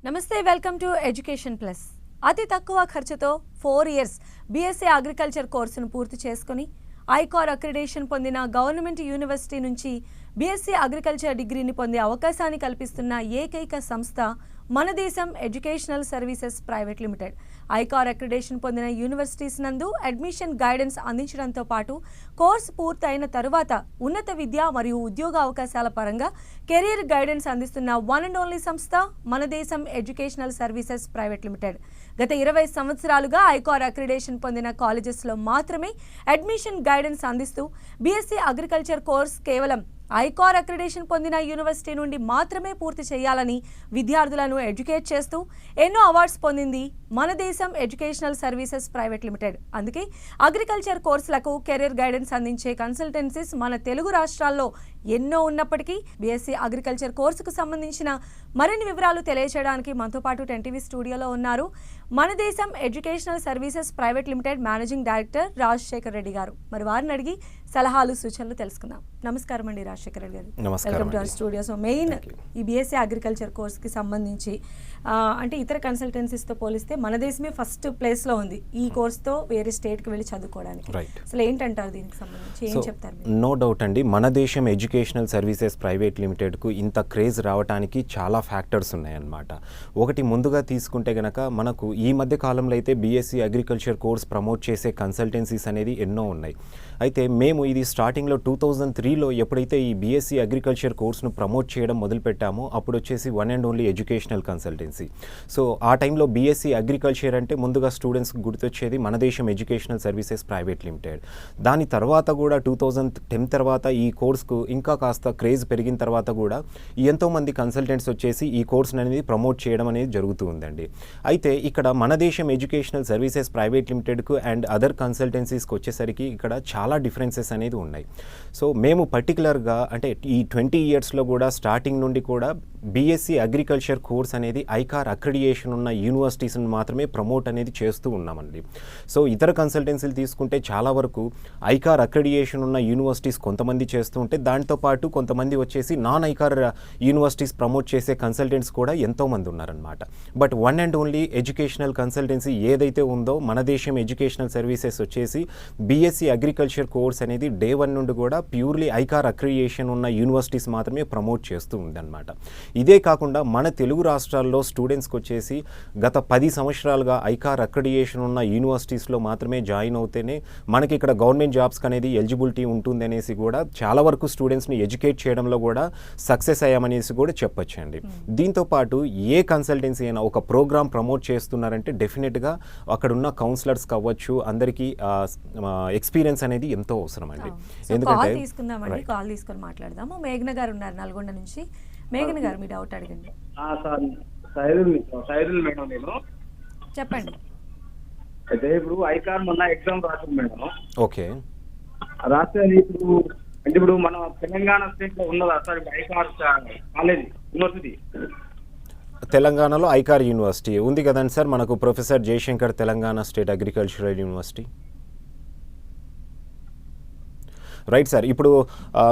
నమస్తే welcome to education plus. అతి తక్కువ ఖర్చుతో 4 ఇయర్స్ బీఎస్సీ అగ్రికల్చర్ కోర్సును పూర్తి చేసుకుని ఐకార్ అక్రిడేషన్ పొందిన గవర్నమెంట్ యూనివర్సిటీ నుంచి బీఎస్సీ అగ్రికల్చర్ డిగ్రీని పొందే అవకాశాన్ని కల్పిస్తున్న ఏకైక సంస్థ మన దేశం educational services private limited. ICAR accreditation పొందిన యూనివర్సిటీస్ నందు అడ్మిషన్ గైడెన్స్ అందించడంతో పాటు కోర్సు పూర్తయిన తరువాత ఉన్నత విద్య మరియు ఉద్యోగ అవకాశాల పరంగా కెరీర్ గైడెన్స్ అందిస్తున్న వన్ అండ్ ఓన్లీ సంస్థ మన దేశం ఎడ్యుకేషనల్ సర్వీసెస్ ప్రైవేట్ లిమిటెడ్. గత 20 సంవత్సరాలుగా ఐకార్ అక్రిడేషన్ పొందిన కాలేజెస్లో మాత్రమే అడ్మిషన్ గైడెన్స్ అందిస్తూ బీఎస్సీ అగ్రికల్చర్ కోర్స్ కేవలం ఐకార్ అక్రిడేషన్ పొందిన యూనివర్సిటీ నుండి మాత్రమే పూర్తి చేయాలని విద్యార్థులను ఎడ్యుకేట్ చేస్తూ ఎన్నో అవార్డ్స్ పొందింది మన దేశం ఎడ్యుకేషనల్ సర్వీసెస్ ప్రైవేట్ లిమిటెడ్. అందుకే అగ్రికల్చర్ కోర్సులకు కెరీర్ గైడెన్స్ అందించే కన్సల్టెన్సీస్ మన తెలుగు రాష్ట్రాల్లో ఎన్నో ఉన్నప్పటికీ బీఎస్సీ అగ్రికల్చర్ కోర్సుకు సంబంధించిన మరిన్ని వివరాలు తెలియజేయడానికి మనతో పాటు 10TV స్టూడియోలో ఉన్నారు మన దేశం educational services private limited managing director Rajasekhar Reddy గారు. మరి వారిని అడిగి సలహాలు సూచనలు తెలుసుకుందాం. నమస్కారం అండి రాజశేఖర్ రెడ్డి గారు. Welcome to our studio. So main ఈ బీఎస్సీ అగ్రికల్చర్ కోర్స్కి సంబంధించి అంటే ఇతర కన్సల్టెన్సీస్తో పోలిస్తే మన దేశమే ఫస్ట్ ప్లేస్లో ఉంది ఈ కోర్స్తో వేరే స్టేట్కి వెళ్ళి చదువుకోవడానికి. అసలు ఏంటంటారు దీనికి సంబంధించి ఏం చెప్తారు? నో డౌట్ అండి, మన దేశం ఎడ్యుకేషనల్ సర్వీసెస్ ప్రైవేట్ లిమిటెడ్కు ఇంత క్రేజ్ రావడానికి చాలా ఫ్యాక్టర్స్ ఉన్నాయన్నమాట. ఒకటి ముందుగా తీసుకుంటే గనక మనకు ఈ మధ్య కాలంలో అయితే బీఎస్సీ అగ్రికల్చర్ కోర్స్ ప్రమోట్ చేసే కన్సల్టెన్సీస్ అనేది ఎన్నో ఉన్నాయి. అయితే మేము ఇది స్టార్టింగ్లో 2003లో ఎప్పుడైతే ఈ బీఎస్సీ అగ్రికల్చర్ కోర్స్ను ప్రమోట్ చేయడం మొదలుపెట్టామో అప్పుడు వచ్చేసి one and only educational consultancy. So ఆ టైంలో బీఎస్సీ అగ్రికల్చర్ అంటే ముందుగా స్టూడెంట్స్కి గుర్తొచ్చేది మన దేశం ఎడ్యుకేషనల్ సర్వీసెస్ ప్రైవేట్ లిమిటెడ్. దాని తర్వాత కూడా 2010 తర్వాత ఈ కోర్స్కు ఇంకా కాస్త క్రేజ్ పెరిగిన తర్వాత కూడా ఎంతోమంది కన్సల్టెంట్స్ వచ్చేసి ఈ కోర్స్ అనేది ప్రమోట్ చేయడం అనేది జరుగుతూ ఉందండి. అయితే ఇక్కడ మన దేశం ఎడ్యుకేషనల్ సర్వీసెస్ ప్రైవేట్ లిమిటెడ్కు అండ్ అదర్ కన్సల్టెన్సీస్కి వచ్చేసరికి ఇక్కడ చాలా డిఫరెన్సెస్ అనేది ఉన్నాయి. సో మేము పర్టికులర్గా అంటే ఈ 20 ఇయర్స్లో కూడా స్టార్టింగ్ నుండి కూడా బీఎస్సీ అగ్రికల్చర్ కోర్స్ అనేది ఐకార్ అక్రిడియేషన్ ఉన్న యూనివర్సిటీస్ని మాత్రమే ప్రమోట్ అనేది చేస్తూ ఉన్నామండి. సో ఇతర కన్సల్టెన్సీలు తీసుకుంటే చాలా వరకు ఐకార్ అక్రిడియేషన్ ఉన్న యూనివర్సిటీస్ కొంతమంది చేస్తూ ఉంటే దాంతోపాటు కొంతమంది వచ్చేసి నాన్ ఐకార్ యూనివర్సిటీస్ ప్రమోట్ చేసే కన్సల్టెంట్స్ కూడా ఎంతోమంది ఉన్నారనమాట. But one and only educational consultancy ఏదైతే ఉందో మన దేశం ఎడ్యుకేషనల్ సర్వీసెస్ వచ్చేసి బీఎస్సీ అగ్రికల్చర్ కోర్స్ అనేది డే 1 నుండి కూడా ప్యూర్లీ ఐకార్ అక్రిడియేషన్ ఉన్న యూనివర్సిటీస్ మాత్రమే ప్రమోట్ చేస్తూ ఉందన్నమాట. ఇదే కాకుండా మన తెలుగు రాష్ట్రాల్లో స్టూడెంట్స్కి వచ్చేసి గత 10 సంవత్సరాలుగా ఐకార్ అక్రిడియేషన్ ఉన్న యూనివర్సిటీస్లో మాత్రమే జాయిన్ అవుతేనే మనకి ఇక్కడ గవర్నమెంట్ జాబ్స్కి అనేది ఎలిజిబిలిటీ ఉంటుంది అనేసి కూడా చాలా వరకు స్టూడెంట్స్ని ఎడ్యుకేట్ చేయడంలో కూడా సక్సెస్ అయ్యామనేసి కూడా చెప్పొచ్చండి. దీంతోపాటు ఏ కన్సల్టెన్సీ అయినా ఒక ప్రోగ్రామ్ ప్రమోట్ చేస్తున్నారంటే డెఫినెట్గా అక్కడున్న కౌన్సిలర్స్ కావచ్చు అందరికీ ఎక్స్పీరియన్స్ అనేది ఎంతో అవసరం అండి. ఎందుకంటే తీసుకుందామండి, కాల్ తీసుకొని మాట్లాడదాము. మేఘన గారు ఉన్నారు నల్గొండ నుంచి. మేఘన గారు మీ డౌట్ అడగండి. మేడం నేను చెప్పండి. అయితే ఇప్పుడు ఐకార్ మొన్న ఎగ్జామ్ రాసింది మేడం. ఓకే, రాస్తే ఇప్పుడు అంటే ఇప్పుడు మన తెలంగాణ స్టేట్ లో ఉన్నదా సార్ ఐకార్ కాలేజ్ యూనివర్సిటీ? తెలంగాణలో ఐకార్ యూనివర్సిటీ ఉంది కదండి సార్, మనకు professor Jayashankar Telangana state agricultural university. Right sir, ఇప్పుడు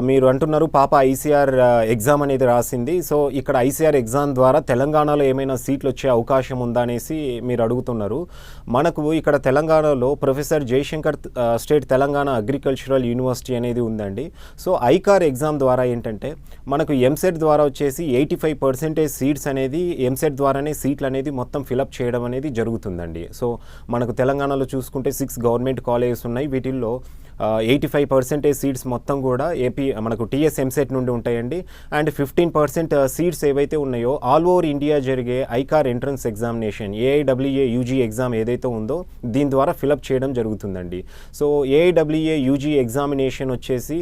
మీరు అంటున్నారు పాప ఐసీఆర్ ఎగ్జామ్ అనేది రాసింది. సో ఇక్కడ ఐసీఆర్ ఎగ్జామ్ ద్వారా తెలంగాణలో ఏమైనా సీట్లు వచ్చే అవకాశం ఉందా అనేసి మీరు అడుగుతున్నారు. మనకు ఇక్కడ తెలంగాణలో professor Jayashankar state Telangana agricultural university అనేది ఉందండి. సో ఐకార్ ఎగ్జామ్ ద్వారా ఏంటంటే మనకు ఎంసెట్ ద్వారా వచ్చేసి 85% సీట్స్ అనేది ఎంసెట్ ద్వారానే సీట్లు అనేది మొత్తం ఫిలప్ చేయడం అనేది జరుగుతుందండి. సో మనకు తెలంగాణలో చూసుకుంటే 6 గవర్నమెంట్ కాలేజెస్ ఉన్నాయి. వీటిల్లో 85% సీట్స్ మొత్తం కూడా ఏపీ మనకు టీఎస్ ఎంసెట్ నుండి ఉంటాయండి. అండ్ 15% సీట్స్ ఏవైతే ఉన్నాయో ఆల్ ఓవర్ ఇండియా జరిగే ICAR entrance examination AIWA UG exam ఏదైతే ఉందో దీని ద్వారా ఫిలప్ చేయడం జరుగుతుందండి. సో ఏఐడబ్ల్యూఏ యూజీ ఎగ్జామినేషన్ వచ్చేసి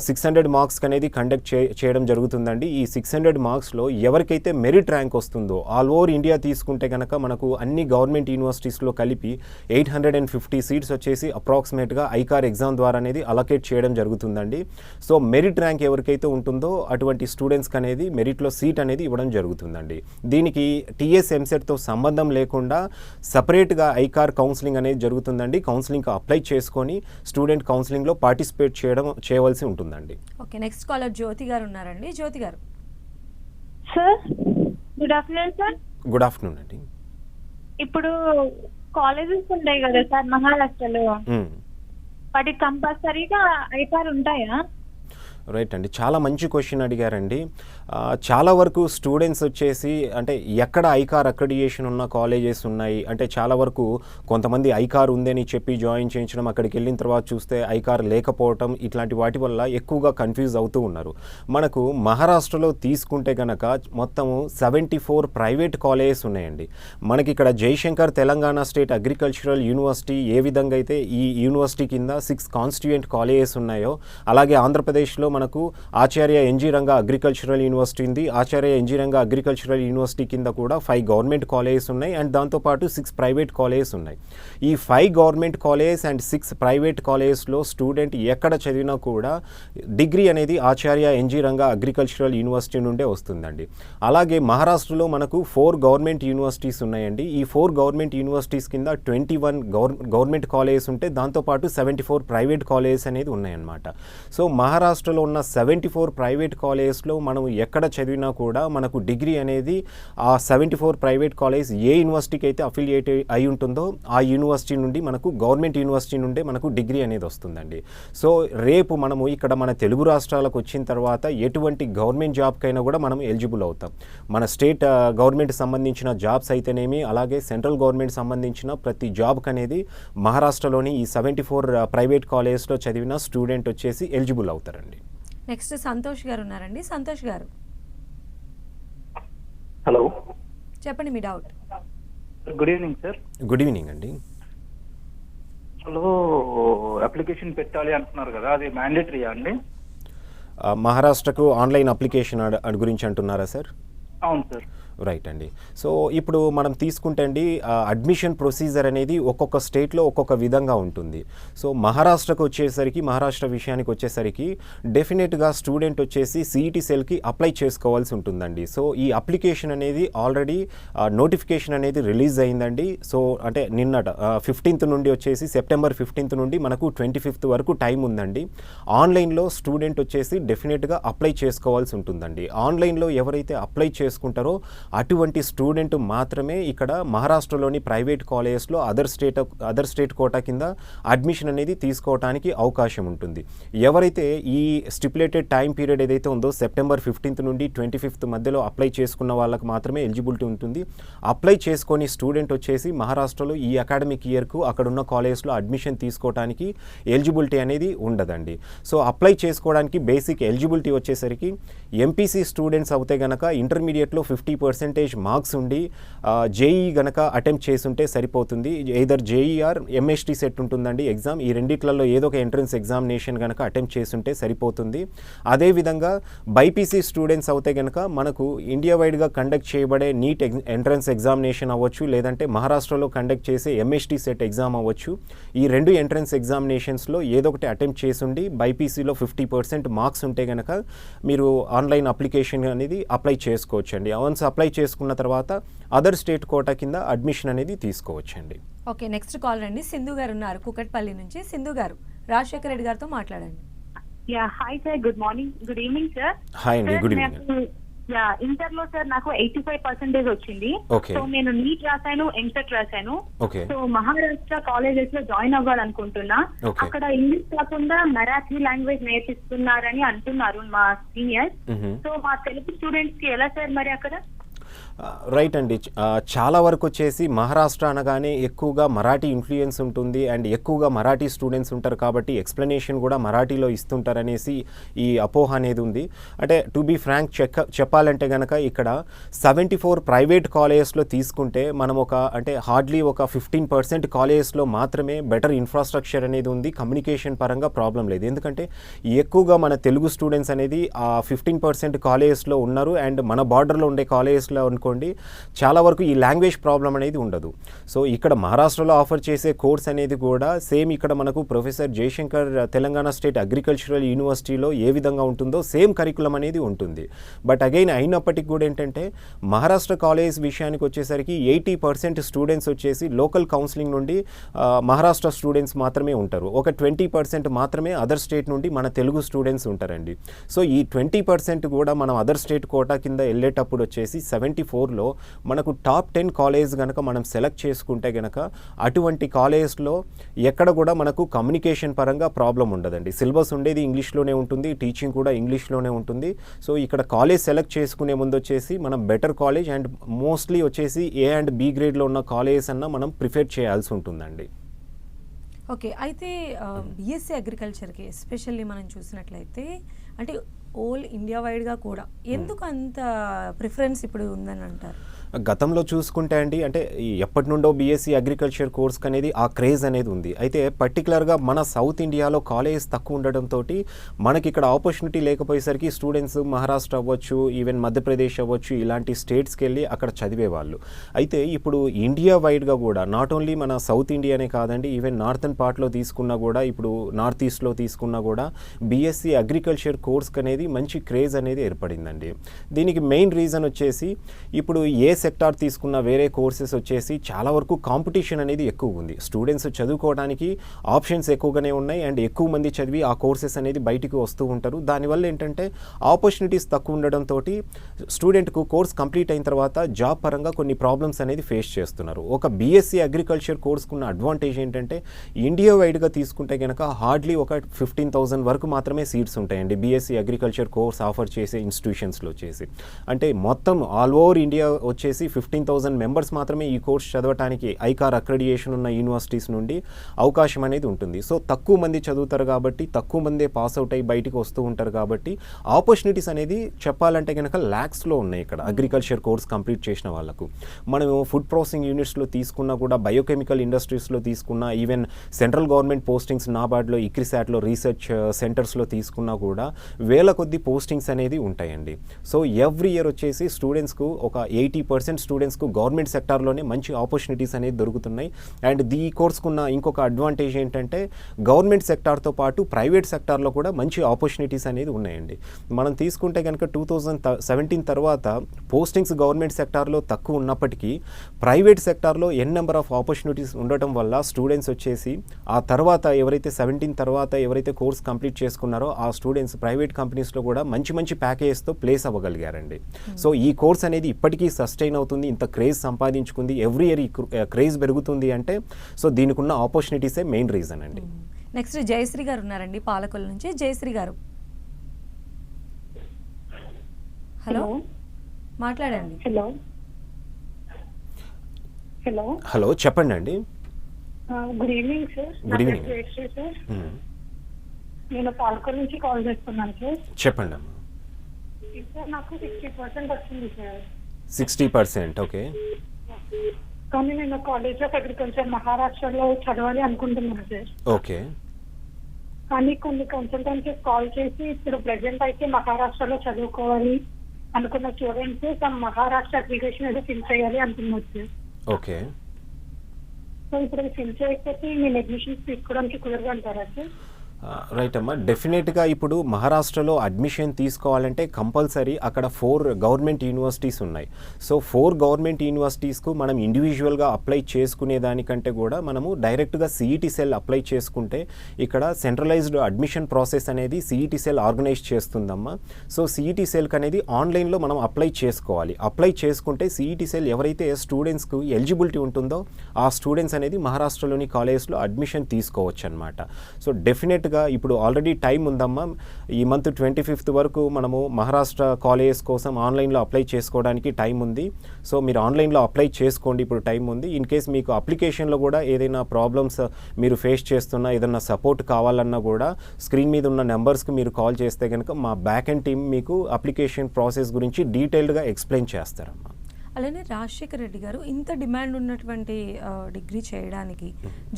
600 మార్క్స్కి అనేది కండక్ట్ చేయడం జరుగుతుందండి. ఈ 600 మార్క్స్లో ఎవరికైతే మెరిట్ ర్యాంక్ వస్తుందో ఆల్ ఓవర్ ఇండియా తీసుకుంటే కనుక మనకు అన్ని గవర్నమెంట్ యూనివర్సిటీస్లో కలిపి 850 సీట్స్ వచ్చేసి అప్రాక్సిమేట్గా ఐకార్ ఎగ్జామ్ ద్వారా అనేది అలొకేట్ చేయడం జరుగుతుందండి. సో మెరిట్ ర్యాంక్ ఎవరికైతే ఉంటుందో అటువంటి స్టూడెంట్స్కి అనేది మెరిట్లో సీట్ అనేది ఇవ్వడం జరుగుతుందండి. దీనికి టీఎస్ ఎంసెట్తో సంబంధం లేకుండా సపరేట్గా ఐకార్ కౌన్సిలింగ్ అనేది జరుగుతుందండి. కౌన్సిలింగ్కి అప్లై చేసుకొని స్టూడెంట్ కౌన్సిలింగ్లో పార్టిసిపేట్ చేయవలసి ఉంటుందండి. ఓకే, నెక్స్ట్ కాలర్ జ్యోతి గారు ఉన్నారండి. జ్యోతి గారు. Sir good afternoon sir. Good afternoon అండి. ఇప్పుడు కాలేజెస్ ఉంటాయి కదా సార్ మహారాష్ట్రలో, మ్మ్. వాటికి కంపల్సరీగా ఐకార్ ఉంటాయా? రైట్ అండి, చాలా మంచి క్వశ్చన్ అడిగారండి. చాలా వరకు స్టూడెంట్స్ వచ్చేసి అంటే ఎక్కడ ఐకార్ అక్రిడియేషన్ ఉన్న కాలేజెస్ ఉన్నాయి అంటే చాలా వరకు కొంతమంది ఐకార్ ఉందని చెప్పి జాయిన్ చేయించడం, అక్కడికి వెళ్ళిన తర్వాత చూస్తే ఐకార్ లేకపోవటం, ఇట్లాంటి వాటి వల్ల ఎక్కువగా కన్ఫ్యూజ్ అవుతూ ఉన్నారు. మనకు మహారాష్ట్రలో తీసుకుంటే కనుక మొత్తము 74 ప్రైవేట్ కాలేజెస్ ఉన్నాయండి. మనకి ఇక్కడ Jayashankar Telangana state agricultural university ఏ విధంగా అయితే ఈ యూనివర్సిటీ కింద 6 కాన్స్టిట్యూయెంట్ కాలేజెస్ ఉన్నాయో, అలాగే ఆంధ్రప్రదేశ్లో మనకు ఆచార్య ఎన్జీ రంగా అగ్రికల్చరల్ యూనివర్సిటీ ఉంది. ఆచార్య ఎన్జీ రంగా అగ్రికల్చరల్ యూనివర్సిటీ కింద కూడా 5 గవర్నమెంట్ కాలేజెస్ ఉన్నాయి అండ్ దాంతోపాటు 6 ప్రైవేట్ కాలేజెస్ ఉన్నాయి. ఈ 5 గవర్నమెంట్ కాలేజెస్ అండ్ 6 ప్రైవేట్ కాలేజెస్లో స్టూడెంట్ ఎక్కడ చదివినా కూడా డిగ్రీ అనేది ఆచార్య ఎన్జీ రంగా అగ్రికల్చరల్ యూనివర్సిటీ నుండే వస్తుందండి. అలాగే మహారాష్ట్రలో మనకు 4 గవర్నమెంట్ యూనివర్సిటీస్ ఉన్నాయండి. ఈ 4 గవర్నమెంట్ యూనివర్సిటీస్ కింద 21 గవర్నమెంట్ కాలేజెస్ ఉంటే దాంతోపాటు 74 ప్రైవేట్ కాలేజెస్ అనేది ఉన్నాయన్నమాట. సో మహారాష్ట్రలో ఉన్న 74 ప్రైవేట్ కాలేజెస్లో మనం ఎక్కడ చదివినా కూడా మనకు డిగ్రీ అనేది ఆ 74 ప్రైవేట్ కాలేజ్ ఏ యూనివర్సిటీకి అయితే అఫిలియేట్ అయి ఉంటుందో ఆ యూనివర్సిటీ నుండి మనకు గవర్నమెంట్ యూనివర్సిటీ నుండే మనకు డిగ్రీ అనేది వస్తుందండి. సో రేపు మనము ఇక్కడ మన తెలుగు రాష్ట్రాలకు వచ్చిన తర్వాత ఎటువంటి గవర్నమెంట్ జాబ్కైనా కూడా మనం ఎలిజిబుల్ అవుతాం. మన స్టేట్ గవర్నమెంట్ సంబంధించిన జాబ్స్ అయితేనేమి, అలాగే సెంట్రల్ గవర్నమెంట్ సంబంధించిన ప్రతి జాబ్కి అనేది మహారాష్ట్రలోని ఈ 74 ప్రైవేట్ కాలేజెస్లో చదివిన స్టూడెంట్ వచ్చేసి ఎలిజిబుల్ అవుతారండి. నెక్స్ట్ సంతోష్ గారు ఉన్నారండి. సంతోష్ గారు హలో, చెప్పండి మీ doubt. Good evening sir. Good evening అండి. హలో, అప్లికేషన్ పెట్టాలి అంటున్నారు కదా, అది మ్యాండేటరీయా అండి? మహారాష్ట్రకు ఆన్లైన్ అప్లికేషన్ గురించి అంటున్నారా సార్? అవును సార్. రైట్ అండి. సో ఇప్పుడు మనం తీసుకుంటే అండి అడ్మిషన్ ప్రొసీజర్ అనేది ఒక్కొక్క స్టేట్లో ఒక్కొక్క విధంగా ఉంటుంది. సో మహారాష్ట్రకు వచ్చేసరికి, మహారాష్ట్ర విషయానికి వచ్చేసరికి డెఫినెట్గా స్టూడెంట్ వచ్చేసి సిఈటీ సెల్కి అప్లై చేసుకోవాల్సి ఉంటుందండి. సో ఈ అప్లికేషన్ అనేది ఆల్రెడీ నోటిఫికేషన్ అనేది రిలీజ్ అయిందండి. సో అంటే నిన్నట 15th నుండి వచ్చేసి సెప్టెంబర్ 15th నుండి మనకు 25th వరకు టైం ఉందండి. ఆన్లైన్లో స్టూడెంట్ వచ్చేసి డెఫినెట్గా అప్లై చేసుకోవాల్సి ఉంటుందండి. ఆన్లైన్లో ఎవరైతే అప్లై చేసుకుంటారో అటువంటి స్టూడెంట్ మాత్రమే ఇక్కడ మహారాష్ట్రలోని ప్రైవేట్ కాలేజెస్లో అదర్ స్టేట్ కోటా కింద అడ్మిషన్ అనేది తీసుకోవడానికి అవకాశం ఉంటుంది. ఎవరైతే ఈ స్టిపులేటెడ్ టైం పీరియడ్ ఏదైతే ఉందో సెప్టెంబర్ 15th నుండి 25th మధ్యలో అప్లై చేసుకున్న వాళ్ళకి మాత్రమే ఎలిజిబిలిటీ ఉంటుంది. అప్లై చేసుకొని స్టూడెంట్ వచ్చేసి మహారాష్ట్రలో ఈ అకాడమిక్ ఇయర్కు అక్కడున్న కాలేజెస్లో అడ్మిషన్ తీసుకోవడానికి ఎలిజిబిలిటీ అనేది ఉండదండి. సో అప్లై చేసుకోవడానికి బేసిక్ ఎలిజిబిలిటీ వచ్చేసరికి ఎంపీసీ స్టూడెంట్స్ అవుతే గనక ఇంటర్మీడియట్లో 50% మార్క్స్ ఉండి జేఈ గనక అటెంప్ట్ చేసుంటే సరిపోతుంది. Either JE or MST set ఉంటుందండి ఎగ్జామ్. ఈ రెండిట్లలో ఏదో ఒక ఎంట్రన్స్ ఎగ్జామినేషన్ గనక అటెంప్ట్ చేసుంటే సరిపోతుంది. అదేవిధంగా బైపీసీ స్టూడెంట్స్ అవుతే గనక మనకు ఇండియా వైడ్గా కండక్ట్ చేయబడే నీట్ ఎంట్రన్స్ ఎగ్జామినేషన్ అవ్వచ్చు, లేదంటే మహారాష్ట్రలో కండక్ట్ చేసే ఎంఎస్టీ సెట్ ఎగ్జామ్ అవ్వచ్చు. ఈ 2 ఎంట్రన్స్ ఎగ్జామినేషన్స్లో ఏదో ఒకటి అటెంప్ట్ చేసుండి బైపీసీలో 50% మార్క్స్ ఉంటే గనక మీరు ఆన్లైన్ అప్లికేషన్ అనేది అప్లై చేసుకోవచ్చు అండి. వన్స్ అప్లై చేసుకున్న తర్వాత అదర్ స్టేట్ కోటా కింద అడ్మిషన్ అనేది తీసుకోవచ్చండి. ఓకే, నెక్స్ట్ కాల్ రండి. సింధు గారు ఉన్నారు కుకట్పల్లి నుంచి. సింధు గారు రాజశేఖర రెడ్డి గారితో మాట్లాడండి. Yeah, hi sir, good morning, good evening sir. Hi అండి, గుడ్ ఈవినింగ్. యా, ఇంటర్ లో సార్ నాకు 85% వచ్చింది. Okay. సో నేను నీట్ రాశాను, ఎంసెట్ రాశాను. ఓకే. సో మహారాష్ట్ర కాలేజెస్ లో జాయిన్ అవ్వాలనుకుంటున్నా. Okay. అక్కడ ఇంగ్లీష్ కాకుండా మరాఠీ లాంగ్వేజ్ నేర్పిస్తున్నారని అంటున్నారు మా సీనియర్స్. సో మా తెలుగు స్టూడెంట్స్ కి ఎలా సార్ మరి అక్కడ? రైట్ అండి. చాలా వరకు వచ్చేసి మహారాష్ట్ర అనగానే ఎక్కువగా మరాఠీ ఇన్ఫ్లుయెన్స్ ఉంటుంది అండ్ ఎక్కువగా మరాఠీ స్టూడెంట్స్ ఉంటారు కాబట్టి ఎక్స్ప్లెనేషన్ కూడా మరాఠీలో ఇస్తుంటారనేసి ఈ అపోహ అనేది ఉంది. అంటే టు బీ ఫ్రాంక్ చెప్పాలంటే కనుక ఇక్కడ 74 ప్రైవేట్ కాలేజెస్లో తీసుకుంటే మనం అంటే హార్డ్లీ ఒక 15% కాలేజెస్లో మాత్రమే బెటర్ ఇన్ఫ్రాస్ట్రక్చర్ అనేది ఉంది. కమ్యూనికేషన్ పరంగా ప్రాబ్లం లేదు. ఎందుకంటే ఎక్కువగా మన తెలుగు స్టూడెంట్స్ అనేది ఆ 15% కాలేజెస్లో ఉన్నారు అండ్ మన బార్డర్లో ఉండే కాలేజెస్లో అనుకోండి చాలా వరకు ఈ లాంగ్వేజ్ ప్రాబ్లం అనేది ఉండదు. సో ఇక్కడ మహారాష్ట్రలో ఆఫర్ చేసే కోర్స్ అనేది కూడా సేమ్ ఇక్కడ మనకు professor Jayashankar Telangana state agricultural యూనివర్సిటీలో ఏ విధంగా ఉంటుందో సేమ్ కరికులం అనేది ఉంటుంది. బట్ అగైన్ అయినప్పటికీ కూడా ఏంటంటే మహారాష్ట్ర కాలేజ్ విషయానికి వచ్చేసరికి 80% స్టూడెంట్స్ వచ్చేసి లోకల్ కౌన్సిలింగ్ నుండి మహారాష్ట్ర స్టూడెంట్స్ మాత్రమే ఉంటారు. ఒక 20% మాత్రమే అదర్ స్టేట్ నుండి మన తెలుగు స్టూడెంట్స్ ఉంటారండి. సో ఈ 20% కూడా మనం అదర్ స్టేట్ కోటా కింద వెళ్ళేటప్పుడు వచ్చేసి 74 2024లో మనకు టాప్ 10 కాలేజ్ కనుక మనం సెలెక్ట్ చేసుకుంటే కనుక అటువంటి కాలేజ్లో ఎక్కడ కూడా మనకు కమ్యూనికేషన్ పరంగా ప్రాబ్లం ఉండదండి. సిలబస్ ఉండేది ఇంగ్లీష్లోనే ఉంటుంది, టీచింగ్ కూడా ఇంగ్లీష్లోనే ఉంటుంది. సో ఇక్కడ కాలేజ్ సెలెక్ట్ చేసుకునే ముందు వచ్చేసి మనం బెటర్ కాలేజ్ అండ్ మోస్ట్లీ వచ్చేసి ఏ అండ్ బి గ్రేడ్లో ఉన్న కాలేజెస్ అన్న మనం ప్రిఫర్ చేయాల్సి ఉంటుందండి. ఓకే, అయితే బీఎస్సీ అగ్రికల్చర్కి ఎస్పెషల్లీ మనం చూసినట్లయితే అంటే ఓల్ ఇండియా వైడ్గా కూడా ఎందుకు అంత ప్రిఫరెన్స్ ఇప్పుడు ఉందని అంటారు? గతంలో చూసుకుంటే అండి, అంటే ఎప్పటి నుండో బీఎస్సీ అగ్రికల్చర్ కోర్స్కి అనేది ఆ క్రేజ్ అనేది ఉంది. అయితే పర్టికులర్గా మన సౌత్ ఇండియాలో కాలేజెస్ తక్కువ ఉండడంతో మనకి ఇక్కడ ఆపర్చునిటీ లేకపోయేసరికి స్టూడెంట్స్ మహారాష్ట్ర అవ్వచ్చు, ఈవెన్ మధ్యప్రదేశ్ అవ్వచ్చు, ఇలాంటి స్టేట్స్కి వెళ్ళి అక్కడ చదివేవాళ్ళు. అయితే ఇప్పుడు ఇండియా వైడ్గా కూడా నాట్ ఓన్లీ మన సౌత్ ఇండియానే కాదండి, ఈవెన్ నార్థన్ పార్ట్లో తీసుకున్నా కూడా, ఇప్పుడు నార్త్ ఈస్ట్లో తీసుకున్నా కూడా బీఎస్సీ అగ్రికల్చర్ కోర్స్కి అనేది మంచి క్రేజ్ అనేది ఏర్పడిందండి. దీనికి మెయిన్ రీజన్ వచ్చేసి ఇప్పుడు ఏ సెక్టార్ తీసుకున్న వేరే కోర్సెస్ వచ్చేసి చాలా వరకు కాంపిటీషన్ అనేది ఎక్కువ ఉంది. స్టూడెంట్స్ చదువుకోవడానికి ఆప్షన్స్ ఎక్కువగానే ఉన్నాయి అండ్ ఎక్కువ మంది చదివి ఆ కోర్సెస్ అనేది బయటికి వస్తూ ఉంటారు. దానివల్ల ఏంటంటే ఆపర్చునిటీస్ తక్కువ ఉండడంతో స్టూడెంట్కు కోర్స్ కంప్లీట్ అయిన తర్వాత జాబ్ పరంగా కొన్ని ప్రాబ్లమ్స్ అనేది ఫేస్ చేస్తున్నారు. ఒక బీఎస్సీ అగ్రికల్చర్ కోర్స్కున్న అడ్వాంటేజ్ ఏంటంటే ఇండియా వైడ్గా తీసుకుంటే కనుక హార్డ్లీ ఒక 15,000 వరకు మాత్రమే సీట్స్ ఉంటాయండి బీఎస్సీ అగ్రికల్చర్ కోర్స్ ఆఫర్ చేసే ఇన్స్టిట్యూషన్స్లో వచ్చేసి. అంటే మొత్తం ఆల్ ఓవర్ ఇండియా వచ్చేసి 15,000 మెంబర్స్ మాత్రమే ఈ కోర్స్ చదవటానికి ఐకార్ అక్రెడిటేషన్ ఉన్న యూనివర్సిటీస్ నుండి అవకాశం అనేది ఉంటుంది. సో తక్కువ మంది చదువుతారు కాబట్టి, తక్కువ మందే పాస్ అవుట్ అయ్యి బయటికి వస్తూ ఉంటారు కాబట్టి ఆపర్చునిటీస్ అనేది చెప్పాలంటే కనుక ల్యాక్స్లో ఉన్నాయి ఇక్కడ అగ్రికల్చర్ కోర్స్ కంప్లీట్ చేసిన వాళ్ళకు. మనం ఫుడ్ ప్రాసెసింగ్ యూనిట్స్లో తీసుకున్నా కూడా, బయోకెమికల్ ఇండస్ట్రీస్లో తీసుకున్నా, ఈవెన్ సెంట్రల్ గవర్నమెంట్ పోస్టింగ్స్ నాబార్డ్లో, ఇక్రిసాట్లో రీసెర్చ్ సెంటర్స్లో తీసుకున్నా కూడా వేల కొద్ది పోస్టింగ్స్ అనేది ఉంటాయండి. సో ఎవ్రీ ఇయర్ వచ్చేసి స్టూడెంట్స్కు ఒక 80% స్టూడెంట్స్కు గవర్నమెంట్ సెక్టార్లోనే మంచి ఆపర్చునిటీస్ అనేది దొరుకుతున్నాయి. అండ్ ఈ కోర్స్కున్న ఇంకొక అడ్వాంటేజ్ ఏంటంటే గవర్నమెంట్ సెక్టార్తో పాటు ప్రైవేట్ సెక్టార్లో కూడా మంచి ఆపర్చునిటీస్ అనేది ఉన్నాయండి. మనం తీసుకుంటే కనుక 2017 తర్వాత పోస్టింగ్స్ గవర్నమెంట్ సెక్టార్లో తక్కువ ఉన్నప్పటికీ ప్రైవేట్ సెక్టార్లో నెంబర్ ఆఫ్ ఆపర్చునిటీస్ ఉండటం వల్ల స్టూడెంట్స్ వచ్చేసి ఆ తర్వాత ఎవరైతే 17 తర్వాత ఎవరైతే కోర్స్ కంప్లీట్ చేసుకున్నారో ఆ స్టూడెంట్స్ ప్రైవేట్ కంపెనీస్లో కూడా మంచి మంచి ప్యాకేజెస్తో ప్లేస్ అవ్వగలిగారండి. సో ఈ కోర్స్ అనేది ఇప్పటికీ సస్టైన్ అవుతుంది, ఇంత క్రేజ్ సంపాదించుకుంది, ఎవ్రీ ఇయర్ ఈ క్రేజ్ పెరుగుతుంది అంటే సో దీనికి ఉన్న ఆపర్చునిటీసే మెయిన్ రీజన్ అండి. నెక్స్ట్ జయశ్రీ గారు ఉన్నారండి పాలకొల్లు నుంచి. జయశ్రీ గారు హలో, మాట్లాడండి. హలో హలో హలో చెప్పండి అండి. Good evening sir. Good evening sir, నేను పాలకొల్లు నుంచి కాల్ చేస్తున్నాను సార్. చెప్పండి అమ్మా. సార్ నాకు 60% వచ్చింది సార్. 60%, ఓకే. కానీ నేను కాలేజ్ ఆఫ్ అగ్రికల్చర్ మహారాష్ట్రలో చదవాలి అనుకుంటున్నాను సార్. ఓకే. కానీ కొన్ని కన్సల్టెన్సీస్ కాల్ చేసి ఇప్పుడు ప్రెసెంట్ అయితే మహారాష్ట్రలో చదువుకోవాలి అనుకున్న స్టూడెంట్స్ తమ మహారాష్ట్ర అప్లికేషన్ ఏదో ఫిల్ చేయాలి అంటున్నారు సార్. ఓకే. సో ఇప్పుడు ఫిల్ చేయకపోతే నేను అడ్మిషన్స్ తీసుకోవడానికి కుదరదు అంటారా సార్? రైట్ అమ్మా, డెఫినెట్గా ఇప్పుడు మహారాష్ట్రలో అడ్మిషన్ తీసుకోవాలంటే కంపల్సరీ అక్కడ 4 గవర్నమెంట్ యూనివర్సిటీస్ ఉన్నాయి. సో 4 గవర్నమెంట్ యూనివర్సిటీస్కు మనం ఇండివిజువల్గా అప్లై చేసుకునే దానికంటే కూడా మనము డైరెక్ట్గా సిఈటి సెల్ అప్లై చేసుకుంటే ఇక్కడ సెంట్రలైజ్డ్ అడ్మిషన్ ప్రాసెస్ అనేది సిఈటి సెల్ ఆర్గనైజ్ చేస్తుందమ్మా. సో సిఈటి సెల్కి అనేది ఆన్లైన్లో మనం అప్లై చేసుకోవాలి. అప్లై చేసుకుంటే సిఈటి సెల్ ఎవరైతే స్టూడెంట్స్కు ఎలిజిబిలిటీ ఉంటుందో ఆ స్టూడెంట్స్ అనేది మహారాష్ట్రలోని కాలేజ్లో అడ్మిషన్ తీసుకోవచ్చు అనమాట. సో డెఫినెట్ ఇప్పుడు ఆల్రెడీ టైం ఉందమ్మా. ఈ మంత్ 25th వరకు మనము మహారాష్ట్ర కాలేజెస్ కోసం ఆన్లైన్లో అప్లై చేసుకోవడానికి టైం ఉంది. సో మీరు ఆన్లైన్లో అప్లై చేసుకోండి, ఇప్పుడు టైం ఉంది. ఇన్ కేస్ మీకు అప్లికేషన్లో కూడా ఏదైనా ప్రాబ్లమ్స్ మీరు ఫేస్ చేస్తున్నా, ఏదైనా సపోర్ట్ కావాలన్నా కూడా స్క్రీన్ మీద ఉన్న నెంబర్స్కి మీరు కాల్ చేస్తే కనుక మా బ్యాక్ అండ్ టీమ్ మీకు అప్లికేషన్ ప్రాసెస్ గురించి డీటెయిల్డ్గా ఎక్స్ప్లెయిన్ చేస్తారమ్మా. అలానే రాజశేఖర్ రెడ్డి గారు, ఇంత డిమాండ్ ఉన్నటువంటి డిగ్రీ చేయడానికి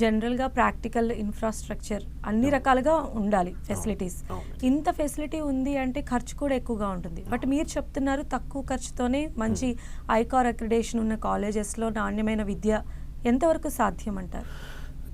జనరల్గా ప్రాక్టికల్ ఇన్ఫ్రాస్ట్రక్చర్ అన్ని రకాలుగా ఉండాలి, ఫెసిలిటీస్. ఇంత ఫెసిలిటీ ఉంది అంటే ఖర్చు కూడా ఎక్కువగా ఉంటుంది. బట్ మీరు చెప్తున్నారు తక్కువ ఖర్చుతోనే మంచి ఐకార్ అక్రిడేషన్ ఉన్న కాలేజెస్లో నాణ్యమైన విద్య ఎంతవరకు సాధ్యం అంటారు?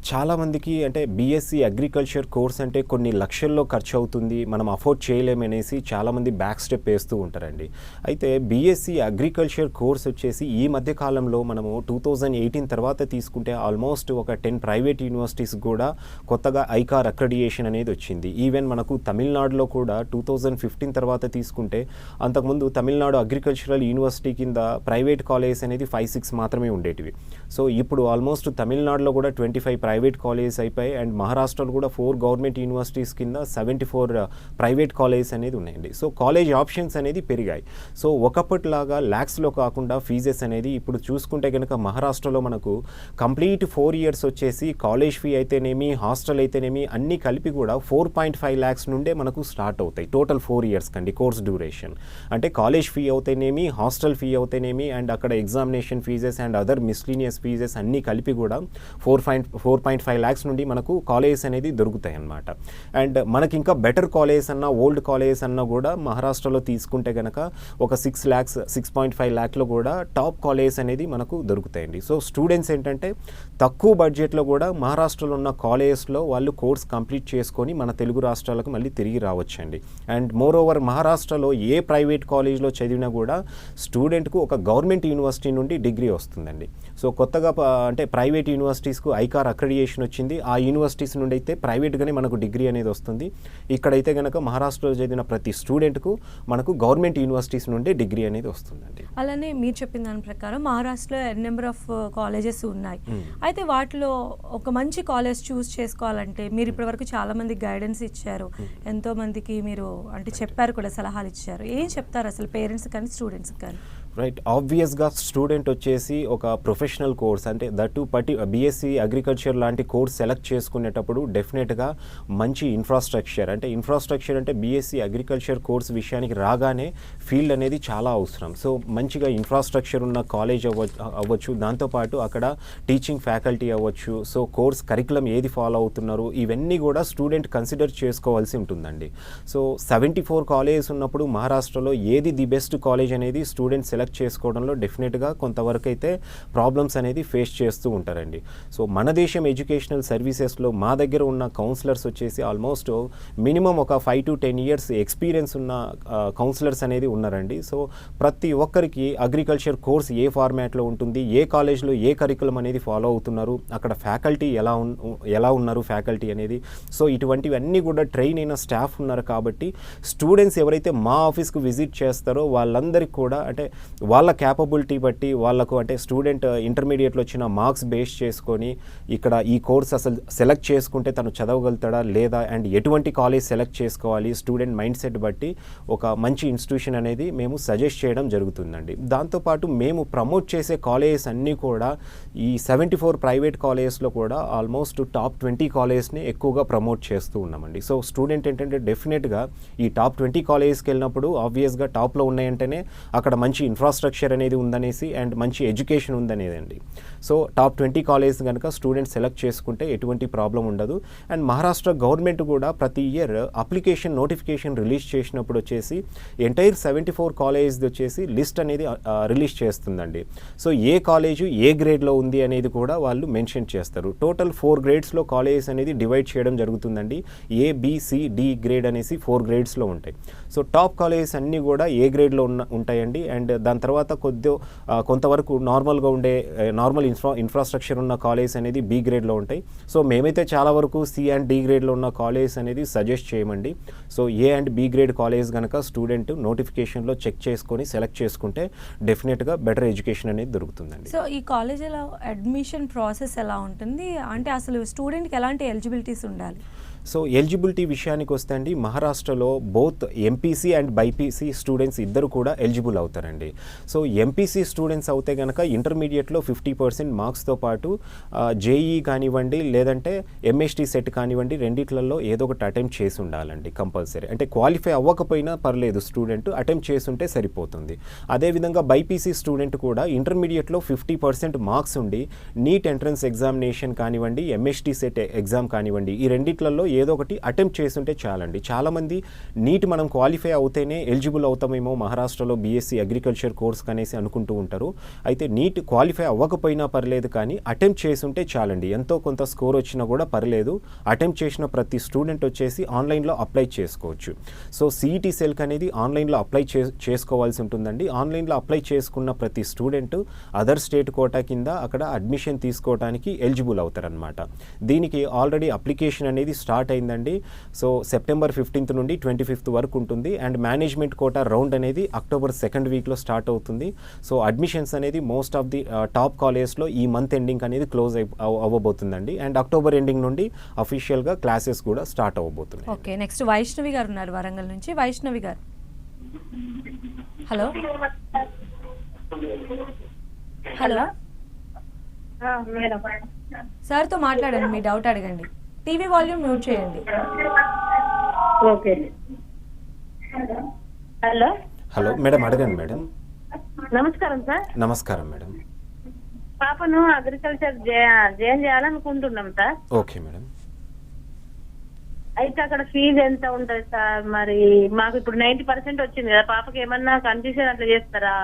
చాలామందికి అంటే బీఎస్సీ అగ్రికల్చర్ కోర్స్ అంటే కొన్ని లక్షల్లో ఖర్చు అవుతుంది, మనం అఫోర్డ్ చేయలేమనేసి చాలామంది బ్యాక్ స్టెప్ వేస్తూ ఉంటారండి. అయితే బీఎస్సీ అగ్రికల్చర్ కోర్స్ వచ్చేసి ఈ మధ్య కాలంలో మనము 2018 తర్వాత తీసుకుంటే ఆల్మోస్ట్ ఒక 10 ప్రైవేట్ యూనివర్సిటీస్ కూడా కొత్తగా ఐకార్ అక్రెడియేషన్ అనేది వచ్చింది. ఈవెన్ మనకు తమిళనాడులో కూడా 2015 తర్వాత తీసుకుంటే అంతకుముందు తమిళనాడు అగ్రికల్చరల్ యూనివర్సిటీ కింద ప్రైవేట్ కాలేజెస్ అనేది 5-6 మాత్రమే ఉండేటివి. సో ఇప్పుడు ఆల్మోస్ట్ తమిళనాడులో కూడా 25 ప్రైవేట్ కాలేజెస్ అయిపోయి అండ్ మహారాష్ట్రలో కూడా 4 గవర్నమెంట్ యూనివర్సిటీస్ కింద 74 ప్రైవేట్ కాలేజెస్ అనేది ఉన్నాయండి. సో కాలేజ్ ఆప్షన్స్ అనేది పెరిగాయి. సో ఒకప్పటిలాగా ల్యాక్స్లో కాకుండా ఫీజెస్ అనేది ఇప్పుడు చూసుకుంటే కనుక మహారాష్ట్రలో మనకు కంప్లీట్ 4 ఇయర్స్ వచ్చేసి కాలేజ్ ఫీ అయితేనేమి హాస్టల్ అయితేనేమి అన్నీ కలిపి కూడా 4.5 lakhs నుండే మనకు స్టార్ట్ అవుతాయి టోటల్ 4 years కండి కోర్స్ డ్యూరేషన్. అంటే కాలేజ్ ఫీ అవుతేనేమి హాస్టల్ ఫీ అవుతేనేమి అండ్ అక్కడ examination fees and other miscellaneous fees అన్నీ కలిపి కూడా 4.5 lakhs నుండి మనకు కాలేజెస్ అనేది దొరుకుతాయి అన్నమాట. అండ్ మనకి ఇంకా బెటర్ కాలేజెస్ అన్నా ఓల్డ్ కాలేజెస్ అన్నా కూడా మహారాష్ట్రలో తీసుకుంటే కనుక ఒక 6 lakhs 6.5 lakhలో కూడా టాప్ కాలేజెస్ అనేది మనకు దొరుకుతాయండి. సో స్టూడెంట్స్ ఏంటంటే తక్కువ బడ్జెట్లో కూడా మహారాష్ట్రలో ఉన్న కాలేజెస్లో వాళ్ళు కోర్స్ కంప్లీట్ చేసుకొని మన తెలుగు రాష్ట్రాలకు మళ్ళీ తిరిగి రావచ్చండి. అండ్ మోర్ ఓవర్ మహారాష్ట్రలో ఏ ప్రైవేట్ కాలేజ్లో చదివినా కూడా స్టూడెంట్కు ఒక గవర్నమెంట్ యూనివర్సిటీ నుండి డిగ్రీ వస్తుందండి. సో కొత్తగా అంటే ప్రైవేట్ యూనివర్సిటీస్కు ఐకార్ అక్రెడియేషన్ వచ్చింది. ఆ యూనివర్సిటీస్ నుండి అయితే ప్రైవేట్గానే మనకు డిగ్రీ అనేది వస్తుంది. ఇక్కడైతే కనుక మహారాష్ట్రలో చదివిన ప్రతి స్టూడెంట్కు మనకు గవర్నమెంట్ యూనివర్సిటీస్ నుండి డిగ్రీ అనేది వస్తుందండి. అలానే మీరు చెప్పిన దాని ప్రకారం మహారాష్ట్రలో నెంబర్ ఆఫ్ కాలేజెస్ ఉన్నాయి. అయితే వాటిలో ఒక మంచి కాలేజ్ చూస్ చేసుకోవాలంటే మీరు ఇప్పటివరకు చాలా మందికి గైడెన్స్ ఇచ్చారు, ఎంతో మందికి మీరు అంటే చెప్పారు కూడా, సలహాలు ఇచ్చారు. ఏం చెప్తారు అసలు పేరెంట్స్ కానీ స్టూడెంట్స్ కానీ? రైట్, ఆబ్వియస్గా స్టూడెంట్ వచ్చేసి ఒక ప్రొఫెషనల్ కోర్స్ అంటే దట్టు బీఎస్సీ అగ్రికల్చర్ లాంటి కోర్స్ సెలెక్ట్ చేసుకునేటప్పుడు డెఫినెట్గా మంచి ఇన్ఫ్రాస్ట్రక్చర్ అంటే బీఎస్సీ అగ్రికల్చర్ కోర్స్ విషయానికి రాగానే ఫీల్డ్ అనేది చాలా అవసరం. సో మంచిగా ఇన్ఫ్రాస్ట్రక్చర్ ఉన్న కాలేజ్ అవ్వచ్చు, దాంతోపాటు అక్కడ టీచింగ్ ఫ్యాకల్టీ అవ్వచ్చు, సో కోర్స్ కరికులం ఏది ఫాలో అవుతున్నారు ఇవన్నీ కూడా స్టూడెంట్ కన్సిడర్ చేసుకోవాల్సి ఉంటుందండి. సో 74 కాలేజెస్ ఉన్నప్పుడు మహారాష్ట్రలో ఏది ది బెస్ట్ కాలేజ్ అనేది స్టూడెంట్ సెలెక్ట్ చేసుకోవడంలో డెఫినెట్గా కొంతవరకు అయితే ప్రాబ్లమ్స్ అనేది ఫేస్ చేస్తూ ఉంటారండి. సో మన దేశం ఎడ్యుకేషనల్ సర్వీసెస్లో మా దగ్గర ఉన్న కౌన్సిలర్స్ వచ్చేసి ఆల్మోస్ట్ మినిమం ఒక 5 to 10 years ఎక్స్పీరియన్స్ ఉన్న కౌన్సిలర్స్ అనేది ఉన్నారండి. సో ప్రతి ఒక్కరికి అగ్రికల్చర్ కోర్స్ ఏ ఫార్మాట్లో ఉంటుంది, ఏ కాలేజ్లో ఏ కరికులం అనేది ఫాలో అవుతున్నారు, అక్కడ ఫ్యాకల్టీ ఎలా ఉన్నారు ఫ్యాకల్టీ అనేది, సో ఇటువంటివన్నీ కూడా ట్రైన్ అయిన స్టాఫ్ ఉన్నారు. కాబట్టి స్టూడెంట్స్ ఎవరైతే మా ఆఫీస్కు విజిట్ చేస్తారో వాళ్ళందరికీ కూడా అంటే వాళ్ళ క్యాపబిలిటీ బట్టి వాళ్ళకు అంటే స్టూడెంట్ ఇంటర్మీడియట్లో వచ్చిన మార్క్స్ బేస్ చేసుకొని ఇక్కడ ఈ కోర్స్ అసలు సెలెక్ట్ చేసుకుంటే తను చదవగలుగుతాడా లేదా అండ్ ఎటువంటి కాలేజ్ సెలెక్ట్ చేసుకోవాలి స్టూడెంట్ మైండ్ సెట్ బట్టి ఒక మంచి ఇన్స్టిట్యూషన్ అనేది మేము సజెస్ట్ చేయడం జరుగుతుందండి. దాంతోపాటు మేము ప్రమోట్ చేసే కాలేజెస్ అన్నీ కూడా ఈ 74 ప్రైవేట్ కాలేజెస్లో కూడా ఆల్మోస్ట్ టాప్ 20 కాలేజెస్ని ఎక్కువగా ప్రమోట్ చేస్తూ ఉన్నామండి. సో స్టూడెంట్ ఏంటంటే డెఫినెట్గా ఈ టాప్ 20 కాలేజెస్కి వెళ్ళినప్పుడు ఆబ్వియస్గా టాప్లో ఉన్నాయంటేనే అక్కడ మంచి ఇన్ఫ్రాస్ట్రక్చర్ అనేది ఉందనేసి అండ్ మంచి ఎడ్యుకేషన్ ఉందనేది అండి. సో టాప్ 20 కాలేజెస్ కనుక స్టూడెంట్స్ సెలెక్ట్ చేసుకుంటే ఎటువంటి ప్రాబ్లం ఉండదు. అండ్ మహారాష్ట్ర గవర్నమెంట్ కూడా ప్రతి ఇయర్ అప్లికేషన్ నోటిఫికేషన్ రిలీజ్ చేసినప్పుడు వచ్చేసి ఎంటైర్ 74 కాలేజెస్ వచ్చేసి లిస్ట్ అనేది రిలీజ్ చేస్తుందండి. సో ఏ కాలేజు ఏ గ్రేడ్లో ఉంది అనేది కూడా వాళ్ళు మెన్షన్ చేస్తారు. టోటల్ 4 గ్రేడ్స్లో కాలేజెస్ అనేది డివైడ్ చేయడం జరుగుతుందండి. A B C D grade అనేసి 4 గ్రేడ్స్లో ఉంటాయి. సో టాప్ కాలేజెస్ అన్నీ కూడా ఏ గ్రేడ్లో ఉంటాయండి. అండ్ దాని తర్వాత కొంతవరకు నార్మల్గా ఉండే నార్మల్ ఇన్ఫ్రాస్ట్రక్చర్ ఉన్న కాలేజ్ అనేది బి గ్రేడ్లో ఉంటాయి. సో మేమైతే చాలా వరకు సి అండ్ డి గ్రేడ్లో ఉన్న కాలేజ్ అనేది సజెస్ట్ చేయమండి. So A and B grade college కనుక స్టూడెంట్ నోటిఫికేషన్లో చెక్ చేసుకొని సెలెక్ట్ చేసుకుంటే డెఫినెట్గా బెటర్ ఎడ్యుకేషన్ అనేది దొరుకుతుందండి. సో ఈ కాలేజీలో అడ్మిషన్ ప్రాసెస్ ఎలా ఉంటుంది, అంటే అసలు స్టూడెంట్కి ఎలాంటి ఎలిజిబిలిటీస్ ఉండాలి? సో ఎలిజిబిలిటీ విషయానికి వస్తే అండి మహారాష్ట్రలో both MPC and BiPC students ఇద్దరు కూడా ఎలిజిబుల్ అవుతారండి. సో ఎంపీసీ స్టూడెంట్స్ అయితే కనుక ఇంటర్మీడియట్లో 50% మార్క్స్తో పాటు జేఈ కానివ్వండి లేదంటే ఎంఎస్టీ సెట్ కానివ్వండి రెండిట్లలో ఏదో ఒకటి అటెంప్ట్ చేసి ఉండాలండి కంపల్సరీ. అంటే క్వాలిఫై అవ్వకపోయినా పర్లేదు, స్టూడెంట్ అటెంప్ట్ చేసి ఉంటే సరిపోతుంది. అదేవిధంగా బైపీసీ స్టూడెంట్ కూడా ఇంటర్మీడియట్లో 50% మార్క్స్ ఉండి నీట్ ఎంట్రన్స్ ఎగ్జామినేషన్ కానివ్వండి ఎంఎస్టీ సెట్ ఎగ్జామ్ కానివ్వండి ఈ రెండిట్లలో ఏదో ఒకటి అటెంప్ట్ చేస్తుంటే చాలండి. చాలామంది నీట్ మనం క్వాలిఫై అవుతేనే ఎలిజిబుల్ అవుతామేమో మహారాష్ట్రలో బీఎస్సీ అగ్రికల్చర్ కోర్స్ అనేసి అనుకుంటూ ఉంటారు. అయితే నీట్ క్వాలిఫై అవ్వకపోయినా పర్లేదు, కానీ అటెంప్ట్ చేస్తుంటే చాలండి. ఎంతో కొంత స్కోర్ వచ్చినా కూడా పర్లేదు. అటెంప్ట్ చేసిన ప్రతి స్టూడెంట్ వచ్చేసి ఆన్లైన్లో అప్లై చేసుకోవచ్చు. సో సిఈటీ సెల్క్ అనేది ఆన్లైన్లో అప్లై చేసుకోవాల్సి ఉంటుందండి. ఆన్లైన్లో అప్లై చేసుకున్న ప్రతి స్టూడెంట్ అదర్ స్టేట్ కోటా కింద అక్కడ అడ్మిషన్ తీసుకోవడానికి ఎలిజిబుల్ అవుతారనమాట. దీనికి ఆల్రెడీ అప్లికేషన్ అనేది స్టార్ట్ అయిందండి. సో సెప్టెంబర్ 15th నుండి 25th వరకు ఉంటుంది. అండ్ మేనేజ్మెంట్ కోటా రౌండ్ అనేది అక్టోబర్ 2nd వీక్లో స్టార్ట్ అవుతుంది. సో అడ్మిషన్స్ అనేది మోస్ట్ ఆఫ్ ది టాప్ కాలేజెస్లో ఈ మంత్ ఎండింగ్ అనేది క్లోజ్ అవ్వబోతుందండి. అండ్ అక్టోబర్ ఎండింగ్ నుండి అఫీషియల్గా క్లాసెస్ కూడా స్టార్ట్ అవ్వబోతున్నాయి. ఓకే, నెక్స్ట్ వైష్ణవి గారు ఉన్నారు వరంగల్ నుంచి. వైష్ణవి గారు, హలో. హలో మేడం, సార్తో మాట్లాడండి, మీ డౌట్ అడగండి. టీవీ వాల్యూమ్ మ్యూట్ చేయండి. ఓకే. హలో హలో మేడం, అడగండి మేడం. నమస్కారం సార్. నమస్కారం మేడం. పాపను అగ్రికల్చర్ జాయిన్ చేయాలనుకుంటున్నాం సార్. Okay madam. అయితే అక్కడ ఫీజు ఎంత ఉంటుంది సార్? మరి మాకు ఇప్పుడు 90% వచ్చింది కదా, పాపకి ఏమన్నా కన్ఫ్యూజన్ అట్లా చేస్తారా?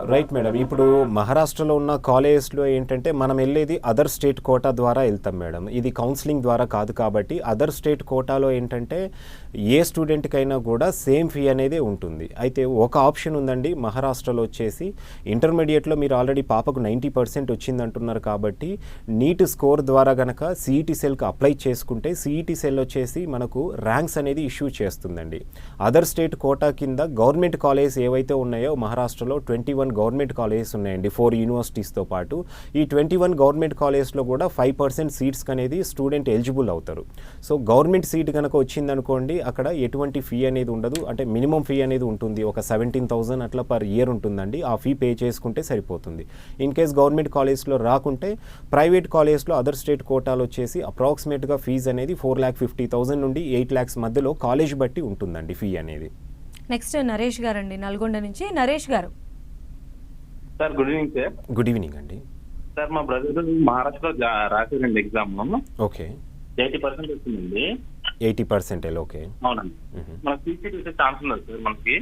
Right madam. ఇప్పుడు మహారాష్ట్రలో ఉన్న కాలేజెస్లో ఏంటంటే మనం వెళ్ళేది అదర్ స్టేట్ కోటా ద్వారా వెళ్తాం మేడం. ఇది కౌన్సిలింగ్ ద్వారా కాదు కాబట్టి అదర్ స్టేట్ కోటాలో ఏంటంటే ఏ స్టూడెంట్కైనా కూడా సేమ్ ఫీ అనేది ఉంటుంది. అయితే ఒక ఆప్షన్ ఉందండి మహారాష్ట్రలో వచ్చేసి, ఇంటర్మీడియట్లో మీరు ఆల్రెడీ పాపకు 90% వచ్చిందంటున్నారు కాబట్టి నీట్ స్కోర్ ద్వారా కనుక సిఈటీ సెల్కి అప్లై చేసుకుంటే సిఈటీ సెల్ వచ్చేసి మనకు ర్యాంక్స్ అనేది ఇష్యూ చేస్తుందండి. అదర్ స్టేట్ కోటా కింద గవర్నమెంట్ కాలేజెస్ ఏవైతే ఉన్నాయో మహారాష్ట్రలో 21 గవర్నమెంట్ కాలేజెస్ ఉన్నాయండి 4 యూనివర్సిటీస్తో పాటు. ఈ 21 గవర్నమెంట్ కాలేజెస్లో కూడా 5% సీట్స్కి అనేది స్టూడెంట్ ఎలిజిబుల్ అవుతారు. సో గవర్నమెంట్ సీట్ కనుక వచ్చిందనుకోండి అక్కడ ఎటువంటి ఫీ అనేది ఉండదు. అంటే మినిమం ఫీ అనేది ఉంటుంది, ఒక 17,000 అట్లా పర్ ఇయర్ ఉంటుందండి. ఆ ఫీ పే చేసుకుంటే సరిపోతుంది. ఇన్ కేస్ గవర్నమెంట్ కాలేజ్లో రాకుంటే ప్రైవేట్ కాలేజ్లో అదర్ స్టేట్ కోటాలు వచ్చేసి అప్రాక్సిమేట్గా ఫీజు అనేది 4,50,000 నుండి 8 lakhs మధ్యలో కాలేజ్ బట్టి ఉంటుందండి ఫీ అనేది. నెక్స్ట్ నరేష్ గారు అండి, నల్గొండ నుంచి. నరేష్ గారు, sir good evening sir. Good evening అండి. సార్ మా బ్రదర్ మహారాష్ట్రలో రాశారండి ఎగ్జామ్. ఓకే, 80% వచ్చిందండి. 80%. ఓకే, అవునండి. మనకి సీసీ వచ్చే ఛాన్స్ ఉన్నది సార్ మనకి.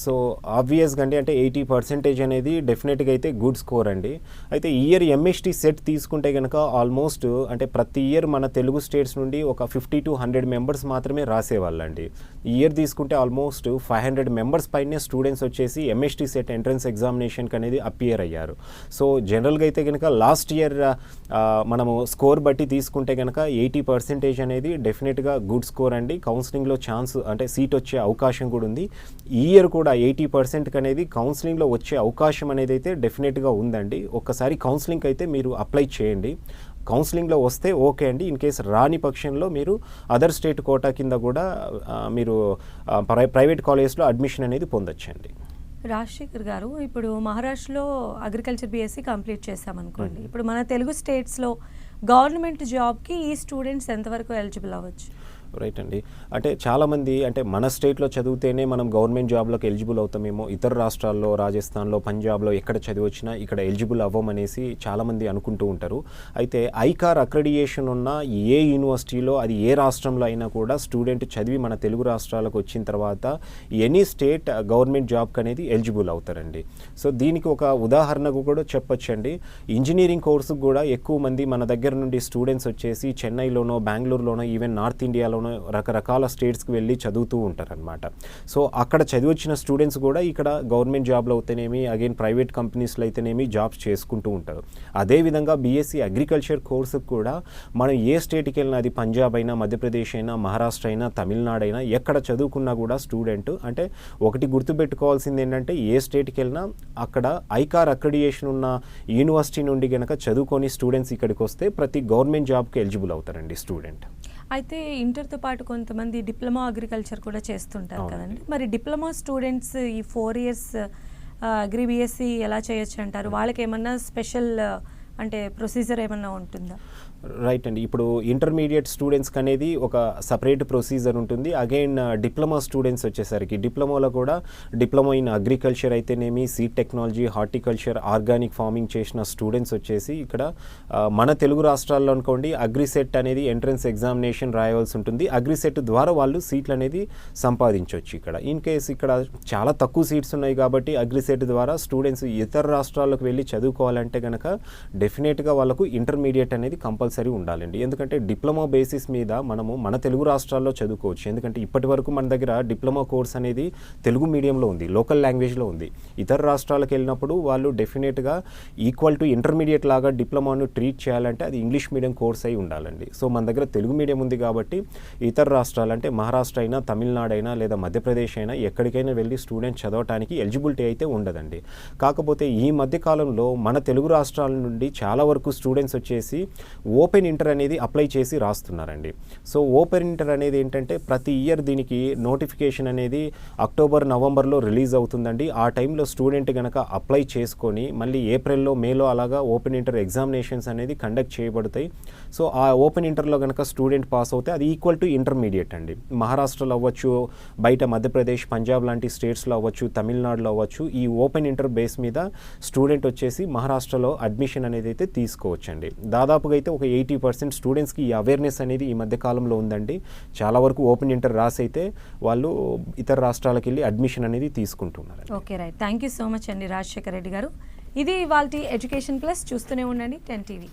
సో ఆబ్వియస్గా అంటే 80% అనేది డెఫినెట్గా అయితే గుడ్ స్కోర్ అండి. అయితే ఇయర్ ఎంఎస్టీ సెట్ తీసుకుంటే కనుక ఆల్మోస్ట్ అంటే ప్రతి ఇయర్ మన తెలుగు స్టేట్స్ నుండి ఒక 50 to 100 మెంబర్స్ మాత్రమే రాసేవాళ్ళండి. ఈ ఇయర్ తీసుకుంటే ఆల్మోస్ట్ 500 మెంబర్స్ పైనే స్టూడెంట్స్ వచ్చేసి ఎంఎస్టీ సెట్ ఎంట్రన్స్ ఎగ్జామినేషన్కి అనేది అపియర్ అయ్యారు. సో జనరల్గా అయితే కనుక లాస్ట్ ఇయర్ మనము స్కోర్ బట్టి తీసుకుంటే కనుక 80% అనేది డెఫినెట్గా గుడ్ స్కోర్ అండి. కౌన్సిలింగ్లో ఛాన్స్ అంటే సీట్ వచ్చే అవకాశం కూడా ఉంది. ఈ ఇయర్ కూడా 80% అనేది కౌన్సిలింగ్లో వచ్చే అవకాశం అనేది అయితే డెఫినెట్గా ఉందండి. ఒక్కసారి కౌన్సిలింగ్కి అయితే మీరు అప్లై చేయండి. కౌన్సిలింగ్లో వస్తే ఓకే అండి. ఇన్ కేస్ రాని పక్షంలో మీరు అదర్ స్టేట్ కోటా కింద కూడా మీరు ప్రైవేట్ కాలేజ్లో అడ్మిషన్ అనేది పొందొచ్చండి. రాజశేఖర్ గారు, ఇప్పుడు మహారాష్ట్రలో అగ్రికల్చర్ బీఎస్సీ కంప్లీట్ చేసామనుకోండి, ఇప్పుడు మన తెలుగు స్టేట్స్లో గవర్నమెంట్ జాబ్కి ఈ స్టూడెంట్స్ ఎంతవరకు ఎలిజిబుల్ అవ్వచ్చు? రైట్ అండి. అంటే చాలామంది అంటే మన స్టేట్లో చదివితేనే మనం గవర్నమెంట్ జాబ్లోకి ఎలిజిబుల్ అవుతామేమో, ఇతర రాష్ట్రాల్లో రాజస్థాన్లో పంజాబ్లో ఎక్కడ చదివి వచ్చినా ఇక్కడ ఎలిజిబుల్ అవ్వమనేసి చాలామంది అనుకుంటూ ఉంటారు. అయితే ఐకార్ అక్రెడిటేషన్ ఉన్న ఏ యూనివర్సిటీలో అది ఏ రాష్ట్రంలో అయినా కూడా స్టూడెంట్ చదివి మన తెలుగు రాష్ట్రాలకు వచ్చిన తర్వాత ఎనీ స్టేట్ గవర్నమెంట్ జాబ్కి అనేది ఎలిజిబుల్ అవుతారండి. సో దీనికి ఒక ఉదాహరణకు కూడా చెప్పొచ్చండి. ఇంజనీరింగ్ కోర్సుకు కూడా ఎక్కువ మంది మన దగ్గర నుండి స్టూడెంట్స్ వచ్చేసి చెన్నైలోనో బెంగళూరులోనో ఈవెన్ నార్త్ ఇండియాలో రకరకాల స్టేట్స్కి వెళ్ళి చదువుతూ ఉంటారనమాట. సో అక్కడ చదివి వచ్చిన స్టూడెంట్స్ కూడా ఇక్కడ గవర్నమెంట్ జాబ్లో అయితేనేమి అగైన్ ప్రైవేట్ కంపెనీస్లో అయితేనేమి జాబ్స్ చేసుకుంటూ ఉంటారు. అదేవిధంగా బీఎస్సీ అగ్రికల్చర్ కోర్సుకు కూడా మనం ఏ స్టేట్కి వెళ్ళినా, అది పంజాబ్ అయినా మధ్యప్రదేశ్ అయినా మహారాష్ట్ర అయినా తమిళనాడు అయినా ఎక్కడ చదువుకున్నా కూడా స్టూడెంట్ అంటే ఒకటి గుర్తుపెట్టుకోవాల్సింది ఏంటంటే ఏ స్టేట్కి వెళ్ళినా అక్కడ ఐకార్ అక్రెడిటేషన్ ఉన్న యూనివర్సిటీ నుండి కనుక చదువుకొని స్టూడెంట్స్ ఇక్కడికి వస్తే ప్రతి గవర్నమెంట్ జాబ్కి ఎలిజిబుల్ అవుతారండి స్టూడెంట్. అయితే ఇంటర్తో పాటు కొంతమంది డిప్లొమా అగ్రికల్చర్ కూడా చేస్తుంటారు కదండి. మరి డిప్లొమా స్టూడెంట్స్ ఈ 4 years అగ్రి బీఎస్సీ ఎలా చేయొచ్చు అంటారు? వాళ్ళకి ఏమన్నా స్పెషల్ అంటే ప్రొసీజర్ ఏమన్నా ఉంటుందా? రైట్ అండి. ఇప్పుడు ఇంటర్మీడియట్ స్టూడెంట్స్కి అనేది ఒక సపరేట్ ప్రొసీజర్ ఉంటుంది. అగైన్ డిప్లొమా స్టూడెంట్స్ వచ్చేసరికి డిప్లొమాలో కూడా డిప్లొమా ఇన్ అగ్రికల్చర్ అయితేనేమి, seed technology, horticulture, organic farming చేసిన స్టూడెంట్స్ వచ్చేసి ఇక్కడ మన తెలుగు రాష్ట్రాల్లో అనుకోండి అగ్రిసెట్ అనేది ఎంట్రన్స్ ఎగ్జామినేషన్ రాయవలసి ఉంటుంది. అగ్రిసెట్ ద్వారా వాళ్ళు సీట్లు అనేది సంపాదించవచ్చు. ఇక్కడ ఇన్ కేస్ ఇక్కడ చాలా తక్కువ సీట్స్ ఉన్నాయి కాబట్టి అగ్రిసెట్ ద్వారా స్టూడెంట్స్ ఇతర రాష్ట్రాలకు వెళ్ళి చదువుకోవాలంటే కనుక డెఫినెట్గా వాళ్ళకు ఇంటర్మీడియట్ అనేది కంపల్సరీ ఉండాలండి. ఎందుకంటే డిప్లొమా బేసిస్ మీద మనము మన తెలుగు రాష్ట్రాల్లో చదువుకోవచ్చు. ఎందుకంటే ఇప్పటి వరకు మన దగ్గర డిప్లొమా కోర్స్ అనేది తెలుగు మీడియంలో ఉంది, లోకల్ లాంగ్వేజ్లో ఉంది. ఇతర రాష్ట్రాలకు వెళ్ళినప్పుడు వాళ్ళు డెఫినెట్గా ఈక్వల్ టు ఇంటర్మీడియట్ లాగా డిప్లొమాను ట్రీట్ చేయాలంటే అది ఇంగ్లీష్ మీడియం కోర్స్ అయి ఉండాలండి. సో మన దగ్గర తెలుగు మీడియం ఉంది కాబట్టి ఇతర రాష్ట్రాలు అంటే మహారాష్ట్ర అయినా, తమిళనాడు అయినా లేదా మధ్యప్రదేశ్ అయినా ఎక్కడికైనా వెళ్ళి స్టూడెంట్ చదవటానికి ఎలిజిబిలిటీ అయితే ఉండదండి. కాకపోతే ఈ మధ్యకాలంలో మన తెలుగు రాష్ట్రాల నుండి చాలా వరకు స్టూడెంట్స్ వచ్చేసి ఓపెన్ ఇంటర్ అనేది అప్లై చేసి రాస్తున్నారండి. సో ఓపెన్ ఇంటర్ అనేది ఏంటంటే ప్రతి ఇయర్ దీనికి నోటిఫికేషన్ అనేది అక్టోబర్, నవంబర్లో రిలీజ్ అవుతుందండి. ఆ టైంలో స్టూడెంట్ కనుక అప్లై చేసుకొని మళ్ళీ ఏప్రిల్లో, మేలో అలాగా ఓపెన్ ఇంటర్ ఎగ్జామినేషన్స్ అనేది కండక్ట్ చేయబడతాయి. సో ఆ ఓపెన్ ఇంటర్లో కనుక స్టూడెంట్ పాస్ అవుతే అది ఈక్వల్ టు ఇంటర్మీడియట్ అండి. మహారాష్ట్రలో అవ్వచ్చు, బయట మధ్యప్రదేశ్, పంజాబ్ లాంటి స్టేట్స్లో అవ్వచ్చు, తమిళనాడులో అవ్వచ్చు, ఈ ఓపెన్ ఇంటర్ బేస్ మీద స్టూడెంట్ వచ్చేసి మహారాష్ట్రలో అడ్మిషన్ అనేది అయితే తీసుకోవచ్చండి. దాదాపుగా అయితే ఒక 80% స్టూడెంట్స్కి ఈ అవేర్నెస్ అనేది ఈ మధ్య కాలంలో ఉందండి. చాలా వరకు ఓపెన్ ఇంటర్ రాసి అయితే వాళ్ళు ఇతర రాష్ట్రాలకు వెళ్ళి అడ్మిషన్ అనేది తీసుకుంటున్నారు. Okay right, thank you so much అండి రాజశేఖర్ రెడ్డి గారు. ఇది ఇవాల్టి ఎడ్యుకేషన్ ప్లస్. చూస్తూనే ఉండండి 10 TV.